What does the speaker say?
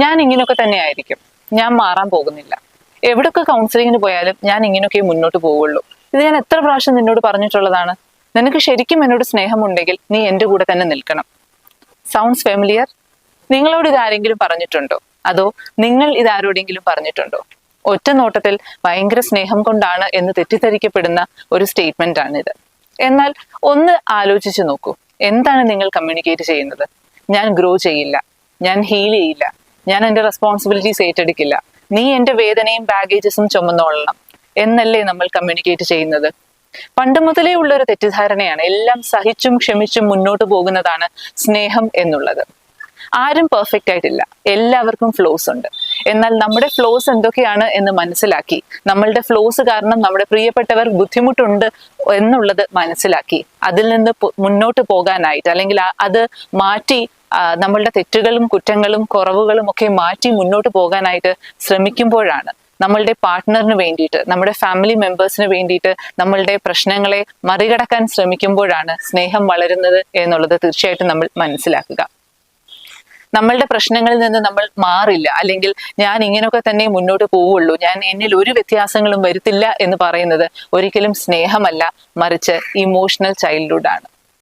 ഞാൻ ഇങ്ങനെയൊക്കെ തന്നെ ആയിരിക്കും, ഞാൻ മാറാൻ പോകുന്നില്ല, എവിടൊക്കെ കൗൺസിലിങ്ങിന് പോയാലും ഞാൻ ഇങ്ങനെയൊക്കെ മുന്നോട്ട് പോവുള്ളൂ. ഇത് ഞാൻ എത്ര പ്രാവശ്യം നിന്നോട് പറഞ്ഞിട്ടുള്ളതാണ്. നിനക്ക് ശരിക്കും എന്നോട് സ്നേഹമുണ്ടെങ്കിൽ നീ എൻ്റെ കൂടെ തന്നെ നിൽക്കണം. Sounds familiar? നിങ്ങളോട് ഇതാരെങ്കിലും പറഞ്ഞിട്ടുണ്ടോ? അതോ നിങ്ങൾ ഇതാരോടെങ്കിലും പറഞ്ഞിട്ടുണ്ടോ? ഒറ്റ നോട്ടത്തിൽ ഭയങ്കര സ്നേഹം കൊണ്ടാണ് എന്ന് തെറ്റിദ്ധരിക്കപ്പെടുന്ന ഒരു സ്റ്റേറ്റ്മെന്റ് ആണിത്. എന്നാൽ ഒന്ന് ആലോചിച്ച് നോക്കൂ, എന്താണ് നിങ്ങൾ കമ്മ്യൂണിക്കേറ്റ് ചെയ്യുന്നത്? ഞാൻ ഗ്രോ ചെയ്യില്ല, ഞാൻ ഹീൽ ചെയ്യില്ല, ഞാൻ എൻ്റെ റെസ്പോൺസിബിലിറ്റീസ് ഏറ്റെടുക്കില്ല, നീ എൻ്റെ വേദനയും ബാഗേജസും ചുമന്നോളണം എന്നല്ലേ നമ്മൾ കമ്മ്യൂണിക്കേറ്റ് ചെയ്യുന്നത്? പണ്ട് മുതലേ ഉള്ള ഒരു തെറ്റിദ്ധാരണയാണ് എല്ലാം സഹിച്ചും ക്ഷമിച്ചും മുന്നോട്ട് പോകുന്നതാണ് സ്നേഹം എന്നുള്ളത്. ആരും പെർഫെക്റ്റ് ആയിട്ടില്ല, എല്ലാവർക്കും ഫ്ലോസ് ഉണ്ട്. എന്നാൽ നമ്മുടെ ഫ്ലോസ് എന്തൊക്കെയാണ് എന്ന് മനസ്സിലാക്കി, നമ്മളുടെ ഫ്ലോസ് കാരണം നമ്മുടെ പ്രിയപ്പെട്ടവർ ബുദ്ധിമുട്ടുണ്ട് എന്നുള്ളത് മനസ്സിലാക്കി അതിൽ നിന്ന് മുന്നോട്ട് പോകാനായിട്ട്, അല്ലെങ്കിൽ അത് മാറ്റി നമ്മളുടെ തെറ്റുകളും കുറ്റങ്ങളും കുറവുകളും ഒക്കെ മാറ്റി മുന്നോട്ട് പോകാനായിട്ട് ശ്രമിക്കുമ്പോഴാണ്, നമ്മളുടെ പാർട്ട്ണറിന് വേണ്ടിയിട്ട്, നമ്മുടെ ഫാമിലി മെമ്പേഴ്സിന് വേണ്ടിയിട്ട് നമ്മളുടെ പ്രശ്നങ്ങളെ മറികടക്കാൻ ശ്രമിക്കുമ്പോഴാണ് സ്നേഹം വളരുന്നത് എന്നുള്ളത് തീർച്ചയായിട്ടും നമ്മൾ മനസ്സിലാക്കുക. നമ്മളുടെ പ്രശ്നങ്ങളിൽ നിന്ന് നമ്മൾ മാറില്ല, അല്ലെങ്കിൽ ഞാൻ ഇങ്ങനെയൊക്കെ തന്നെ മുന്നോട്ട് പോവുള്ളൂ, ഞാൻ എന്നിൽ ഒരു വ്യത്യാസങ്ങളും വരുത്തില്ല എന്ന് പറയുന്നത് ഒരിക്കലും സ്നേഹമല്ല, മറിച്ച് ഇമോഷണൽ ചൈൽഡ്ഹുഡ് ആണ്.